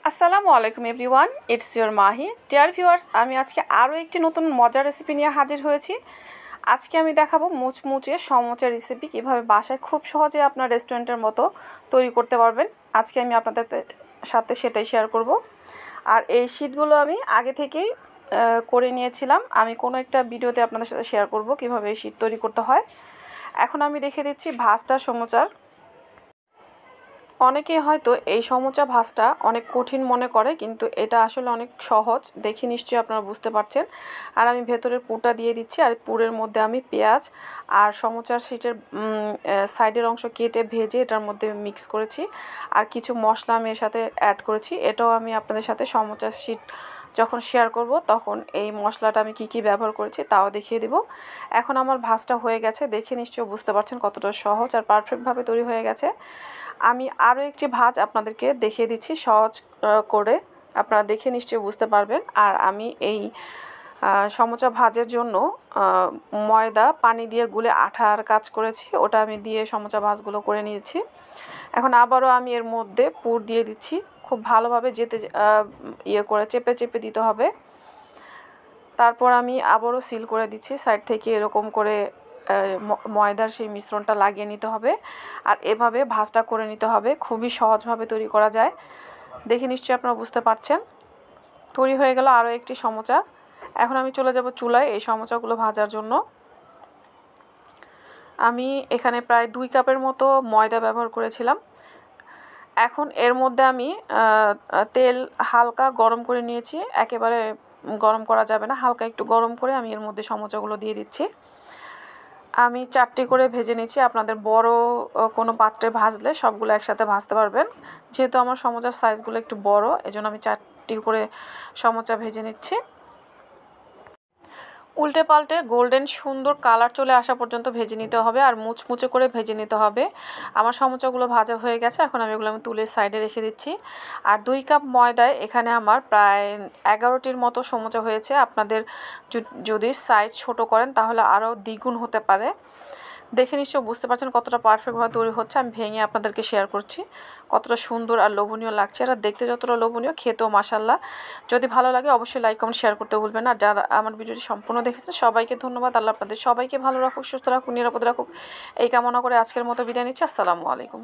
আসসালামু আলাইকুম everyone, it's your Mahi. Dear viewers, আমি আজকে আরও একটি নতুন মজার রেসিপি নিয়ে হাজির হয়েছি। আজকে আমি দেখাবো মুচমুচে সমোচা রেসিপি কীভাবে বাসায় খুব সহজে আপনার রেস্টুরেন্টের মতো তৈরি করতে পারবেন। আজকে আমি আপনাদের সাথে সেটাই শেয়ার করব। আর এই শীটগুলো আমি আগে থেকেই করে নিয়েছিলাম। আমি কোনো একটা ভিডিওতে আপনাদের সাথে শেয়ার করব কীভাবে এই শীট তৈরি করতে হয়। এখন আমি দেখে দিচ্ছি ভাজটা সমোচার। অনেকেই হয়তো এই সমোচা ভাজটা অনেক কঠিন মনে করে, কিন্তু এটা আসলে অনেক সহজ। দেখে নিশ্চয়ই আপনারা বুঝতে পারছেন। আর আমি ভেতরের পুরটা দিয়ে দিচ্ছি, আর পুরের মধ্যে আমি পেঁয়াজ আর সমোচার শীটের সাইডের অংশ কেটে ভেজে এটার মধ্যে মিক্স করেছি। আর কিছু মশলা আমি এর সাথে অ্যাড করেছি। এটাও আমি আপনাদের সাথে সমোচার শীট যখন শেয়ার করব তখন এই মশলাটা আমি কি ব্যবহার করেছি তাও দেখিয়ে দেব। এখন আমার ভাজটা হয়ে গেছে, দেখে নিশ্চয়ই বুঝতে পারছেন কতটা সহজ আর পারফেক্টভাবে তৈরি হয়ে গেছে। আমি আরও একটি ভাজ আপনাদেরকে দেখিয়ে দিচ্ছি সহজ করে, আপনারা দেখে নিশ্চয়ই বুঝতে পারবেন। আর আমি এই সমোচা ভাজের জন্য ময়দা পানি দিয়ে গুলে আঠার কাজ করেছি, ওটা আমি দিয়ে সমোচা ভাজগুলো করে নিয়েছি। এখন আবারও আমি এর মধ্যে পুর দিয়ে দিচ্ছি, খুব ভালোভাবে করে চেপে দিতে হবে। তারপর আমি আবারও সিল করে দিচ্ছি সাইড থেকে, এরকম করে ময়দার সেই মিশ্রণটা লাগিয়ে নিতে হবে। আর এভাবে ভাজটা করে নিতে হবে, খুবই সহজভাবে তৈরি করা যায়। দেখে নিশ্চয়ই আপনারা বুঝতে পারছেন। তৈরি হয়ে গেল আরও একটি সমোচা। এখন আমি চলে যাব চুলায় এই সমোচাগুলো ভাজার জন্য। আমি এখানে প্রায় 2 কাপের মতো ময়দা ব্যবহার করেছিলাম। এখন এর মধ্যে আমি তেল হালকা গরম করে নিয়েছি, একেবারে গরম করা যাবে না, হালকা একটু গরম করে আমি এর মধ্যে সমোচাগুলো দিয়ে দিচ্ছি। আমি 4টি করে ভেজে নিচ্ছি। আপনাদের বড় কোনো পাত্রে ভাজলে সবগুলো একসাথে ভাজতে পারবেন। যেহেতু আমার সমোচার সাইজগুলো একটু বড়, এজন্য আমি 4টি করে সমোচা ভেজে নিচ্ছি। উল্টে পাল্টে গোল্ডেন সুন্দর কালার চলে আসা পর্যন্ত ভেজে নিতে হবে, আর মুচমুচে করে ভেজে নিতে হবে। আমার সমোচাগুলো ভাজা হয়ে গেছে, এখন আমি এগুলো তুলে সাইডে রেখে দিচ্ছি। আর 2 কাপ ময়দায় এখানে আমার প্রায় 11টির মতো সমোচা হয়েছে। আপনাদের যদি সাইজ ছোট করেন তাহলে আরও দ্বিগুণ হতে পারে। দেখে নিশ্চয় বুঝতে পারছেন কতটা পারফেক্টভাবে তৈরি হচ্ছে। আমি ভেঙে আপনাদেরকে শেয়ার করছি কতটা সুন্দর আর লোভনীয় লাগছে। এটা দেখতে যতটা লোভনীয়, খেতেও মাশাআল্লাহ। যদি ভালো লাগে অবশ্যই লাইক কমেন্ট শেয়ার করতে ভুলবেন না। যারা আমার ভিডিওটি সম্পূর্ণ দেখেছেন সবাইকে ধন্যবাদ। আল্লাহ আপনাদের সবাইকে ভালো রাখুক, সুস্থ রাখুক, নিরাপদ রাখুক এই কামনা করে আজকের মতো বিদায় নিচ্ছি। আসসালামু আলাইকুম।